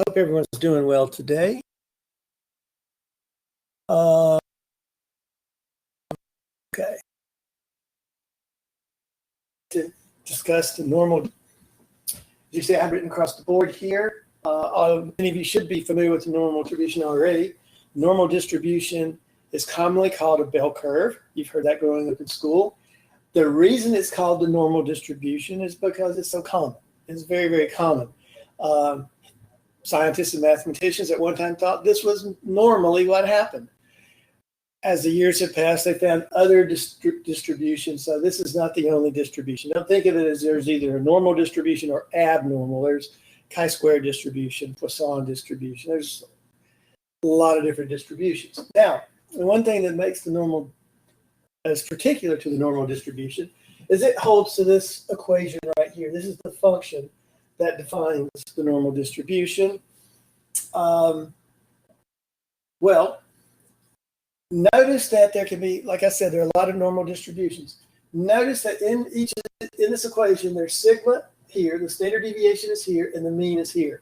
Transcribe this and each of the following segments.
Hope everyone's doing well today. Okay. To discuss the normal, as you see, I've written across the board here. Many of you should be familiar with the normal distribution already. Normal distribution is commonly called a bell curve. You've heard that growing up in school. The reason it's called the normal distribution is because it's so common. It's very, very common. Scientists and mathematicians at one time thought this was normally what happened. As the years have passed, they found other distributions. So this is not the only distribution. Don't think of it as there's either a normal distribution or abnormal. There's chi-square distribution, Poisson distribution. There's a lot of different distributions. Now, the one thing that makes the normal as particular to the normal distribution is it holds to this equation right here. This is the function that defines the normal distribution. Well, notice that there can be, like I said, there are a lot of normal distributions. Notice that in this equation, there's sigma here, the standard deviation is here, and the mean is here.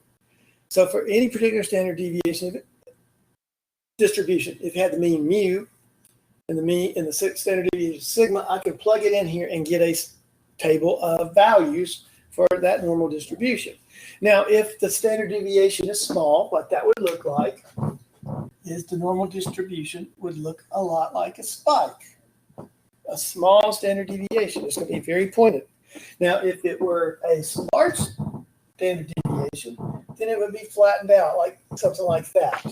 So for any particular standard deviation distribution, if you had the mean mu and the mean and the standard deviation sigma, I can plug it in here and get a table of values for that normal distribution. Now, if the standard deviation is small, what that would look like is the normal distribution would look a lot like a spike. A small standard deviation. It's going to be very pointed. Now, if it were a large standard deviation, then it would be flattened out like something like that.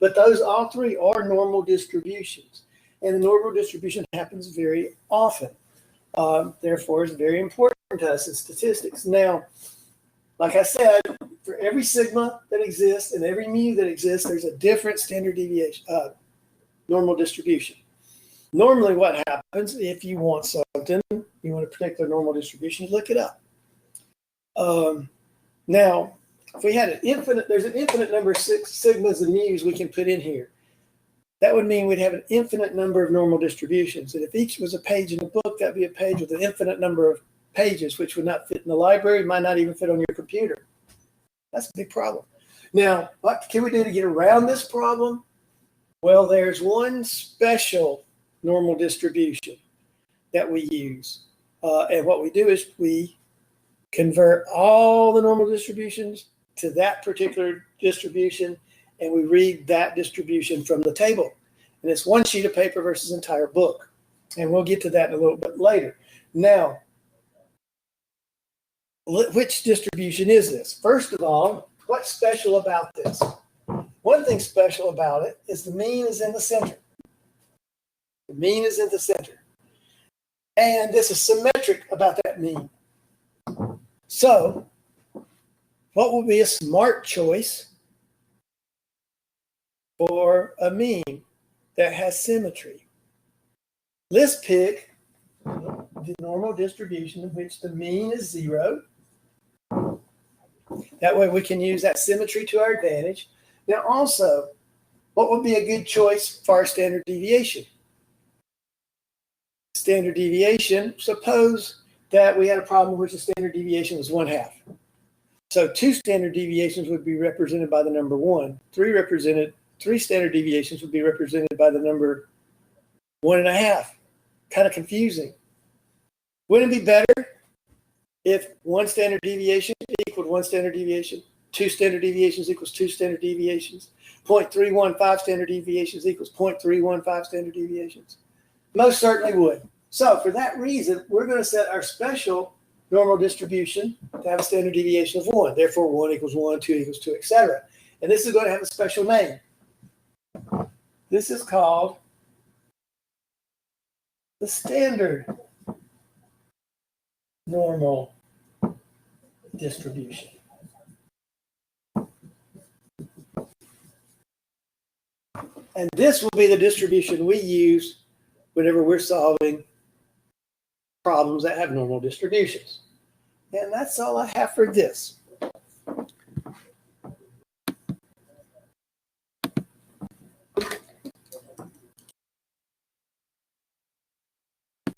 But those all three are normal distributions. And the normal distribution happens very often. Therefore, it's very important to us in statistics. Now, like I said, for every sigma that exists and every mu that exists, there's a different standard deviation, normal distribution. Normally what happens if you want something, you want a particular normal distribution, you look it up. Now, if we had there's an infinite number of sigmas and mu's we can put in here. That would mean we'd have an infinite number of normal distributions. And if each was a page in a book, that'd be a page with an infinite number of pages, which would not fit in the library, might not even fit on your computer. That's a big problem. Now, what can we do to get around this problem? Well, there's one special normal distribution that we use. And what we do is we convert all the normal distributions to that particular distribution, and we read that distribution from the table. And it's one sheet of paper versus an entire book. And we'll get to that in a little bit later. Now, which distribution is this? First of all, what's special about this? One thing special about it is the mean is in the center. The mean is in the center. And this is symmetric about that mean. So, what would be a smart choice for a mean that has symmetry? Let's pick the normal distribution in which the mean is 0. That way we can use that symmetry to our advantage. Now also, what would be a good choice for our standard deviation? Standard deviation, suppose that we had a problem in which the standard deviation was 1/2. So 2 standard deviations would be represented by the number 1. 3 standard deviations would be represented by the number 1.5. Kind of confusing. Wouldn't it be better if 1 standard deviation equaled 1 standard deviation, 2 standard deviations equals 2 standard deviations, 0.315 standard deviations equals 0.315 standard deviations? Most certainly would. So for that reason, we're going to set our special normal distribution to have a standard deviation of 1. Therefore, 1 equals 1, 2 equals 2, etc. And this is going to have a special name. This is called the standard normal distribution. And this will be the distribution we use whenever we're solving problems that have normal distributions. And that's all I have for this.